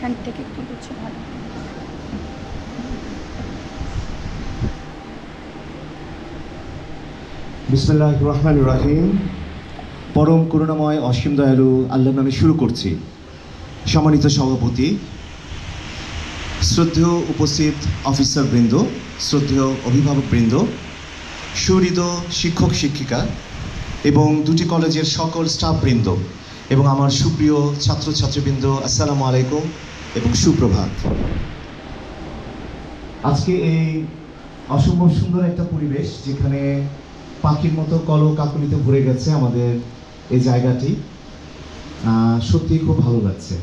এখান থেকে একটু কিছু ভালো। বিসমিল্লাহির রহমানির রহিম। পরম করুণাময় অসীম দয়ালু আল্লাহর নামে শুরু করছি। সম্মানিত সভাপতি, শ্রদ্ধেয় উপস্থিত অফিসারবৃন্দ, শ্রদ্ধেয় অভিভাবকবৃন্দ, সুহৃদ শিক্ষক শিক্ষিকা এবং দুটি কলেজের সকল স্টাফবৃন্দ এবং আমার সুপ্রিয় ছাত্রছাত্রীবৃন্দ, আসসালামু আলাইকুম এবং সুপ্রভাত। আজকে এই অসম্ভব সুন্দর একটা পরিবেশ, যেখানে পাখির মতো কলকাকলিতে ভরে গেছে আমাদের এই জায়গাটি, সত্যি খুব ভালো লাগছে।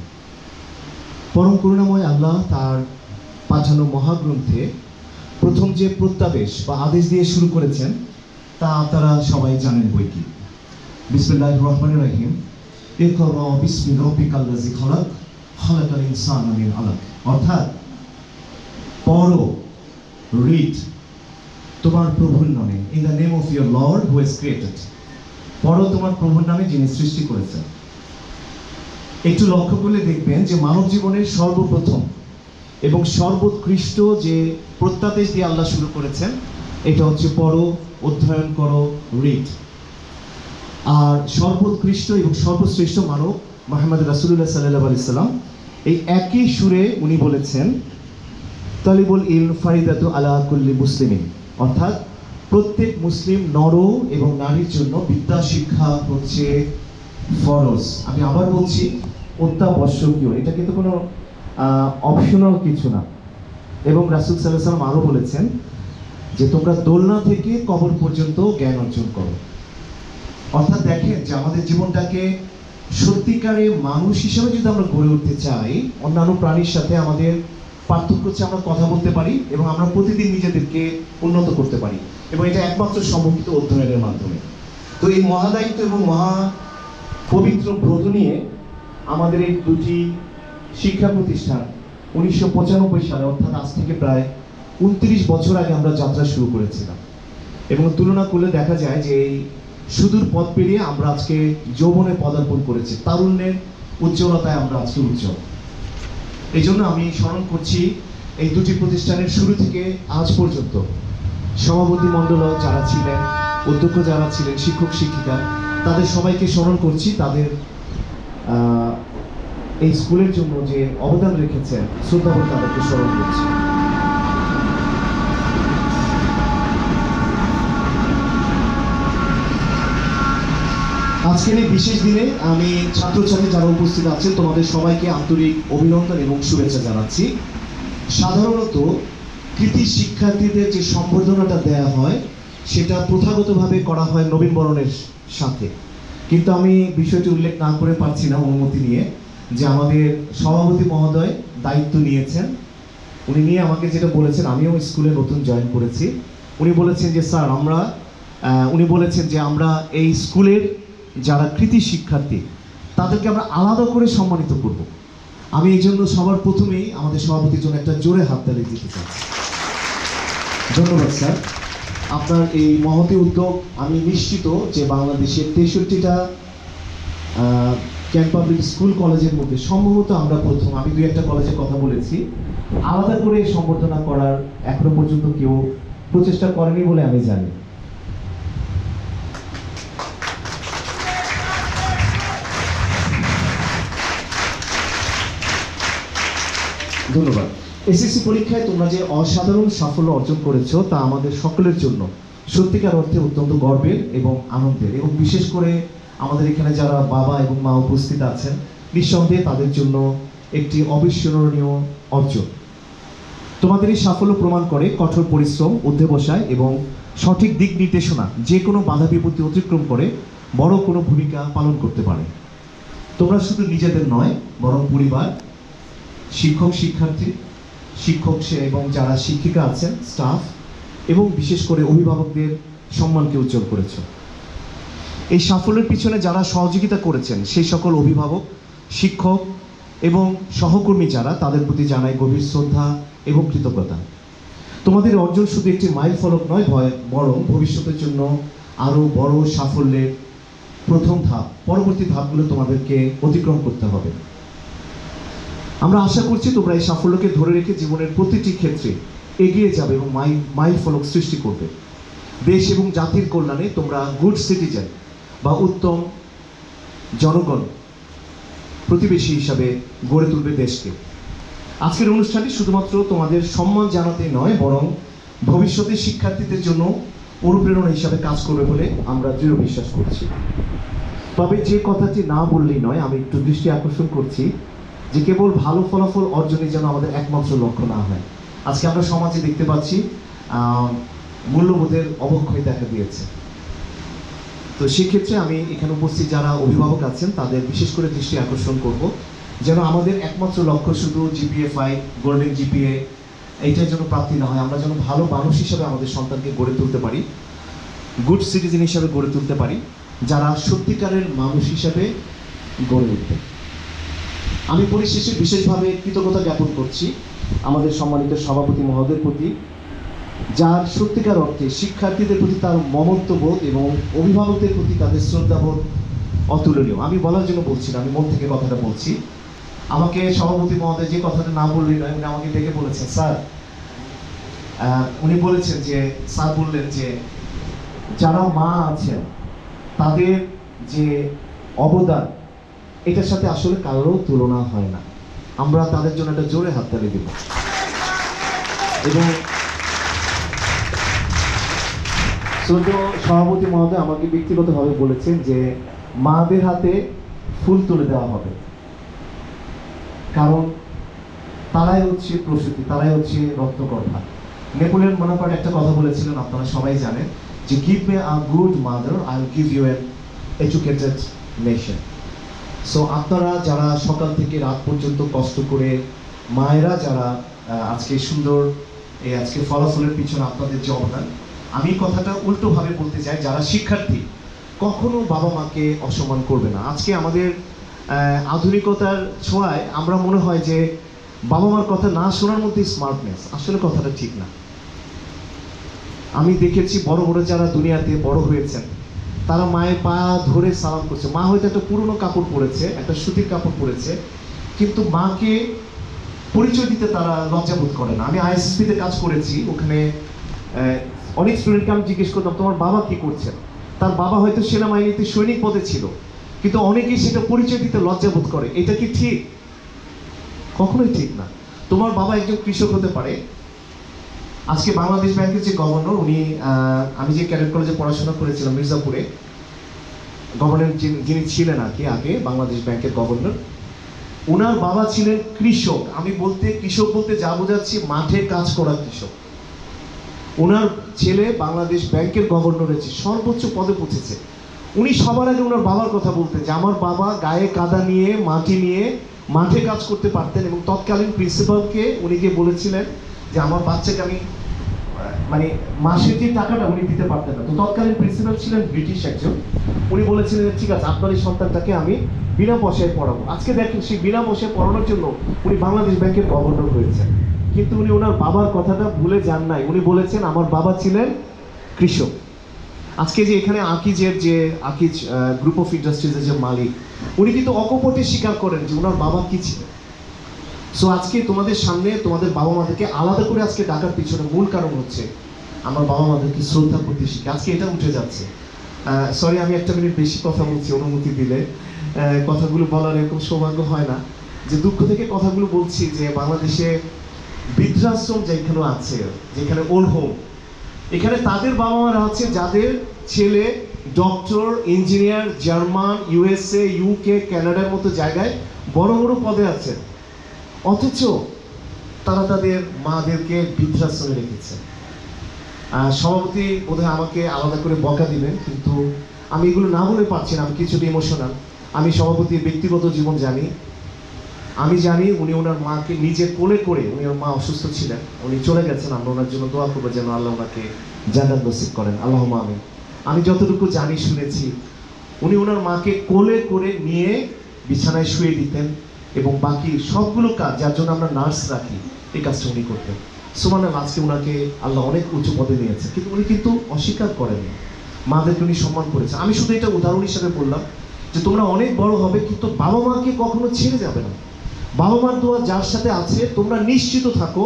পরম করুণাময় আল্লাহ তার পাঠানো মহাগ্রন্থে প্রথম যে প্রত্যাদেশ বা আদেশ দিয়ে শুরু করেছেন তা আপনারা সবাই জানেন বইকি। বিসমিল্লাহির রহমানির রহিম। ইকরা বিসমি রাব্বিকাল্লাযী খলাক, খলাকাল ইনসানা মিন আলাক। অর্থাৎ পড়ো, রিড, তোমার প্রভুর নামে, in the name of your Lord who has created. পড়ো তোমার প্রভুর নামে, যিনি সৃষ্টি করেছেন। একটু লক্ষ্য করলে দেখবেন যে মানব জীবনের সর্বপ্রথম এবং সর্বোৎকৃষ্ট যে প্রত্যাদেশ দিয়ে আল্লাহ শুরু করেছেন, এটা হচ্ছে পড়ো, অধ্যয়ন করো, রিড। আর সর্বোৎকৃষ্ট এবং সর্বশ্রেষ্ঠ মানব মুহাম্মদ রাসূলুল্লাহ সাল্লাল্লাহু আলাইহি সাল্লাম এই একই সুরে উনি বলেছেন, তালিবুল ইলম ফারিদাতু আলা কুল্লি মুসলিমিন। অর্থাৎ প্রত্যেক মুসলিম নর এবং নারীর জন্য বিদ্যা শিক্ষা হচ্ছে ফরজ। আমি আবার বলছি, অত্যাবশ্যকীয়। এটা কিন্তু কোনো অপশনাল কিছু না। এবং রাসূল সাল্লাল্লাহু আলাইহি সাল্লাম আরও বলেছেন যে তোমরা দোলনা থেকে কবর পর্যন্ত জ্ঞান অর্জন করো। অর্থাৎ দেখেন যে আমাদের জীবনটাকে সত্যিকারে মানুষ হিসেবে যদি আমরা গড়ে উঠতে চাই, অন্যান্য প্রাণীর সাথে আমাদের পার্থক্য হচ্ছে আমরা কথা বলতে পারি এবং আমরা প্রতিদিন নিজেদেরকে উন্নত করতে পারি, এবং এটা একমাত্র সম্ভবিত অধ্যয়নের মাধ্যমে। তো এই মহাদায়িত্ব এবং মহা পবিত্র ব্রত নিয়ে আমাদের এই দুটি শিক্ষা প্রতিষ্ঠান 1995 সালে, অর্থাৎ আজ থেকে প্রায় 29 বছর আগে আমরা যাত্রা শুরু করেছিলাম। এবং তুলনা করলে দেখা যায় যে এই সুদূর পথ পেরিয়ে আমরা আজকে যৌবনে পদার্পণ করেছি, তারুণ্যের উজ্জ্বলতায় আমরা আজকে উজ্জ্বল। এই জন্য আমি স্মরণ করছি এই দুটি প্রতিষ্ঠানের শুরু থেকে আজ পর্যন্ত সভাপতি মণ্ডল যারা ছিলেন, অধ্যক্ষ যারা ছিলেন, শিক্ষক শিক্ষিকা, তাদের সবাইকে স্মরণ করছি। তাদের এই স্কুলের জন্য যে অবদান রেখেছেন, শ্রদ্ধা করে তাদেরকে স্মরণ করছি। আজকের এই বিশেষ দিনে আমি ছাত্রছাত্রী যারা উপস্থিত আছেন তোমাদের সবাইকে আন্তরিক অভিনন্দন এবং শুভেচ্ছা জানাচ্ছি। সাধারণত কৃতি শিক্ষার্থীদের যে সম্বর্ধনাটা দেয়া হয় সেটা প্রথাগতভাবে করা হয় নবীনবরণের সাথে, কিন্তু আমি বিষয়টি উল্লেখ না করে পারছি না অনুমতি নিয়ে, যে আমাদের সভাপতি মহোদয় দায়িত্ব নিয়েছেন। উনি নিয়ে আমাকে যেটা বলেছেন, আমিও স্কুলে নতুন জয়েন করেছি, উনি বলেছেন যে স্যার উনি বলেছেন যে আমরা এই স্কুলের যারা কৃতি শিক্ষার্থী তাদেরকে আমরা আলাদা করে সম্মানিত করব। আমি এই জন্য সবার প্রথমেই আমাদের সভাপতির জন্য একটা জোরে হাততালি দিতে চাচ্ছি। ধন্যবাদ স্যার, আপনার এই মহতী উদ্যোগ। আমি নিশ্চিত যে বাংলাদেশের 63টা ক্যাম্প পাবলিক স্কুল কলেজের মধ্যে সম্ভবত আমরা প্রথম। আমি 2-1টা কলেজের কথা বলেছি, আলাদা করে সম্বর্ধনা করার এখনো পর্যন্ত কেউ প্রচেষ্টা করেনি বলে আমি জানি। ধন্যবাদ। এসএসসি পরীক্ষায় তোমরা যে অসাধারণ সাফল্য অর্জন করেছো তা আমাদের সকলের জন্য সত্যিকার অর্থে অত্যন্ত গর্বের এবং আনন্দের, এবং বিশেষ করে আমাদের এখানে যারা বাবা এবং মা উপস্থিত আছেন, নিঃসন্দেহে তাদের জন্য একটি অবিস্মরণীয় অর্জন। তোমাদের এই সাফল্য প্রমাণ করে কঠোর পরিশ্রম, অধ্যবসায় এবং সঠিক দিক নির্দেশনা যে কোনো বাধা বিপত্তি অতিক্রম করে বড় কোনো ভূমিকা পালন করতে পারে। তোমরা শুধু নিজেদের নয়, বরং পরিবার, শিক্ষক শিক্ষার্থী, শিক্ষক এবং যারা শিক্ষিকা আছেন, স্টাফ এবং বিশেষ করে অভিভাবকদের সম্মানকে উজ্জ্বল করেছ। এই সাফল্যের পিছনে যারা সহযোগিতা করেছেন সেই সকল অভিভাবক, শিক্ষক এবং সহকর্মী যারা, তাদের প্রতি জানাই গভীর শ্রদ্ধা এবং কৃতজ্ঞতা। তোমাদের অর্জন শুধু একটি মাইল ফলক নয়, বরং ভবিষ্যতের জন্য আরও বড় সাফল্যের প্রথম ধাপ। পরবর্তী ধাপগুলো তোমাদেরকে অতিক্রম করতে হবে। আমরা আশা করছি তোমরা এই সাফল্যকে ধরে রেখে জীবনের প্রতিটি ক্ষেত্রে এগিয়ে যাবে এবং মাইল ফলক সৃষ্টি করবে। দেশ এবং জাতির কল্যাণে তোমরা গুড সিটিজেন বা উত্তম জনগণ প্রতিবেশী হিসাবে গড়ে তুলবে দেশকে। আজকের অনুষ্ঠানটি শুধুমাত্র তোমাদের সম্মান জানাতে নয়, বরং ভবিষ্যতে শিক্ষার্থীদের জন্য অনুপ্রেরণা হিসাবে কাজ করবে বলে আমরা দৃঢ় বিশ্বাস করছি। তবে যে কথাটি না বললেই নয়, আমি একটু দৃষ্টি আকর্ষণ করছি যে কেবল ভালো ফলাফল অর্জনই যেন আমাদের একমাত্র লক্ষ্য না হয়। আজকে আমরা সমাজে দেখতে পাচ্ছি মূল্যবোধের অবক্ষয় দেখা দিয়েছে। তো সেক্ষেত্রে আমি এখানে উপস্থিত যারা অভিভাবক আছেন তাদের বিশেষ করে দৃষ্টি আকর্ষণ করব যেন আমাদের একমাত্র লক্ষ্য শুধু জিপিএ 5 গোল্ডেন জিপিএ এইটার জন্য প্রাপ্তি না হয়, আমরা যেন ভালো মানুষ হিসাবে আমাদের সন্তানকে গড়ে তুলতে পারি, গুড সিটিজেন হিসাবে গড়ে তুলতে পারি, যারা সত্যিকারের মানুষ হিসাবে গড়ে উঠবে। আমি পরিশেষে বিশেষভাবে কৃতজ্ঞতা জ্ঞাপন করছি আমাদের সম্মানিত সভাপতি মহোদয়ের প্রতি, যার সত্যিকার অর্থে শিক্ষার্থীদের প্রতি তার মমত্ববোধ এবং অভিভাবকদের প্রতি তাদের শ্রদ্ধাবোধ অতুলনীয়। আমি বলার জন্য বলছি না, আমি মন থেকে কথাটা বলছি। আমাকে সভাপতি মহোদয় যে কথাটা না বললেই নয়, উনি আমাকে ডেকে বলেছেন, স্যার উনি বলেছেন যে স্যার বললেন যে যারা মা আছেন তাদের যে অবদান এটার সাথে আসলে কারোর তুলনা হয় না। আমরা তাদের জন্য একটা জোরে হাততালি দেব। এবং শ্রদ্ধেয় সভাপতি মহোদয় আমাকে ব্যক্তিগতভাবে বলেছেন যে মাদের হাতে ফুল তুলে দেওয়া হবে, কারণ তারাই হচ্ছে প্রসূতি, তারাই হচ্ছে রক্তকর্তা। নেপোলিয়ন বোনাপার্ট একটা কথা বলেছিলেন, আপনারা সবাই জানেন, যে give me a good mother, I will give you an educated nation. So আপনারা যারা সকাল থেকে রাত পর্যন্ত কষ্ট করে, মায়েরা যারা আজকে সুন্দর এই আজকে ফলাফলের পিছনে আপনাদের যে অবদান, আমি কথাটা উল্টোভাবে বলতে চাই, যারা শিক্ষার্থী কখনো বাবা মাকে অসম্মান করবে না। আজকে আমাদের আধুনিকতার ছোঁয়ায় আমরা মনে হয় যে বাবা মার কথা না শোনার মধ্যে স্মার্টনেস, আসলে কথাটা ঠিক না। আমি দেখেছি বড় বড় যারা দুনিয়াতে বড় হয়েছেন তারা মায়ের পা ধরে সালাম করছে। মা হয়তো একটা পুরনো কাপড় পরেছে, একটা সুতির কাপড় পরেছে, কিন্তু মাকে পরিচয় দিতে তারা লজ্জাবোধ করে না। আমি আইএসএসপিতে কাজ করেছি, ওখানে অনেক স্টুডেন্টকে আমি জিজ্ঞেস করতাম তোমার বাবা কি করছেন। তার বাবা হয়তো সেনাবাহিনীতে সৈনিক পদে ছিল, কিন্তু অনেকেই সেটা পরিচয় দিতে লজ্জাবোধ করে। এটা কি ঠিক? কখনোই ঠিক না। তোমার বাবা একজন কৃষক হতে পারে। আজকে বাংলাদেশ ব্যাংকের যে গভর্নর, উনি আমি যে ক্যাডেট কলেজে পড়াশোনা করেছিলাম মির্জাপুরে, গভর্নর যিনি ছিলেন আর কি আগে বাংলাদেশ ব্যাংকের গভর্নর, ওনার বাবা ছিলেন কৃষক। আমি কৃষক বলতে যা বোঝাচ্ছি মাঠে কাজ করা কৃষক। ওনার ছেলে বাংলাদেশ ব্যাংকের গভর্নর হয়েছে, সর্বোচ্চ পদে পৌঁছেছে। উনি সবার আগে ওনার বাবার কথা বলতেন যে আমার বাবা গায়ে কাদা নিয়ে মাটি নিয়ে মাঠে কাজ করতে পারতেন, এবং তৎকালীন প্রিন্সিপালকে উনি গিয়ে বলেছিলেন যে আমার বাচ্চাকে আমি মানে মাসের যে টাকাটা উনি দিতে পারতেন না। তো তৎকালীন প্রিন্সিপাল ছিলেন ব্রিটিশ একজন, উনি বলেছিলেন ঠিক আছে আপনার এই সন্তানটাকে আমি বিনা পয়সায় পড়াবো। আজকে দেখেন সেই বিনা পয়সায় পড়ানোর জন্য উনি বাংলাদেশ ব্যাংকের গভর্নর হয়েছেন, কিন্তু উনি ওনার বাবার কথাটা ভুলে যান নাই। উনি বলেছেন আমার বাবা ছিলেন কৃষক। আজকে যে এখানে আকিজ গ্রুপ অফ ইন্ডাস্ট্রিজের যে মালিক, উনি কিন্তু অকপটে স্বীকার করেন যে ওনার বাবা কি ছিলেন। সো আজকে তোমাদের সামনে তোমাদের বাবা মাদেরকে আলাদা করে আজকে ডাকার পিছনে মূল কারণ হচ্ছে আমার বাবা মাদেরকে শ্রদ্ধা করতে শিখে। আজকে এটা উঠে যাচ্ছে। সরি আমি একটা মিনিট বেশি কথা বলছি, অনুমতি দিলে। কথাগুলো বলার এরকম সৌভাগ্য হয় না, যে দুঃখ থেকে কথাগুলো বলছি যে বাংলাদেশে বৃদ্ধাশ্রম যেখানে আছে, যেখানে ওল্ড হোম, এখানে তাদের বাবা মারা আছে যাদের ছেলে doctor, engineer, German, USA, UK, কানাডার মতো জায়গায় বড় বড় পদে আছে, অথচ তারা তাদের মাদেরকে বৃদ্ধাশ্রমে রেখেছে। সভাপতি বোধহয় আমাকে আলাদা করে বকা দিবেন, কিন্তু আমি এগুলো না বলে পারছি না, আমি কিছুটা ইমোশনাল। আমি সভাপতির ব্যক্তিগত জীবন জানি। আমি জানি উনি ওনার মাকে নিজে কোলে করে, উনি ওনার মা অসুস্থ ছিলেন, উনি চলে গেছেন, আমরা ওনার জন্য দোয়া করবো যেন আল্লাহ ওনাকে জান্নাত নসিব করেন, আল্লাহুম্মা আমিন। আমি যতটুকু জানি শুনেছি, উনি ওনার মাকে কোলে করে নিয়ে বিছানায় শুয়ে দিতেন, এবং বাকি সবগুলো কাজ যার জন্য আমরা নার্স রাখি এই কাজটা উনি করতেন। সুবহানাল্লাহ, আজকে ওনাকে আল্লাহ অনেক উঁচু পদে নিয়েছে, কিন্তু উনি কিন্তু অস্বীকার করেননি, মাদেরকে উনি সম্মান করেছেন। আমি শুধু এটা উদাহরণ হিসেবে বললাম যে তোমরা অনেক বড় হবে, কিন্তু বাবা মাকে কখনো ছেড়ে যাবে না। বাবা মার দোয়া যার সাথে আছে তোমরা নিশ্চিত থাকো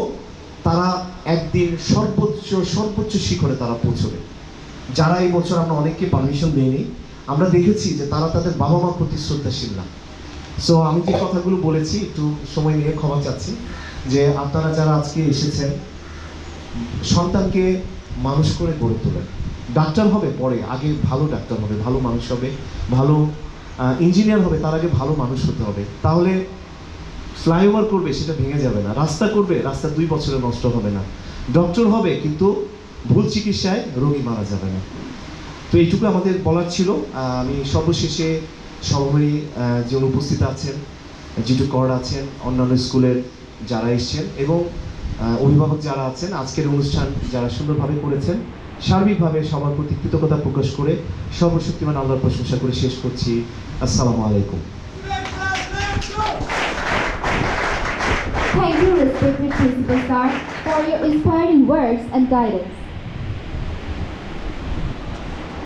তারা একদিন সর্বোচ্চ শিখরে তারা পৌঁছবে। যারা এই বছর আমরা অনেককে পারমিশন দিইনি, আমরা দেখেছি যে তারা তাদের বাবা মার প্রতি শ্রদ্ধাশীল না। সো আমি যে কথাগুলো বলেছি একটু সময় নিয়ে ক্ষমা চাচ্ছি, যে আপনারা যারা আজকে এসেছেন সন্তানকে মানুষ করে গড়ে তোলেন। ডাক্তার হবে পরে, আগে ভালো ডাক্তার হবে, ভালো মানুষ হবে, ভালো ইঞ্জিনিয়ার হবে, তার আগে ভালো মানুষ হতে হবে। তাহলে ফ্লাইওভার করবে সেটা ভেঙে যাবে না, রাস্তা করবে রাস্তা 2 বছরে নষ্ট হবে না, ডক্টর হবে কিন্তু ভুল চিকিৎসায় রোগী মারা যাবে না। তো এইটুকু আমাদের বলার ছিল। আমি সর্বশেষে সভাপতি যিনি উপস্থিত আছেন, জিটু কর আছেন, অন্যান্য স্কুলের যারা এসছেন এবং অভিভাবক যারা আছেন, আজকের অনুষ্ঠান যারা সুন্দরভাবে করেছেন, সার্বিকভাবে সবার প্রতি কৃতজ্ঞতা প্রকাশ করে সর্বশক্তিমান আল্লাহর প্রশংসা করে শেষ করছি। আসসালামু আলাইকুম। Thank you, respected Principal Sir, for your inspiring words and guidance.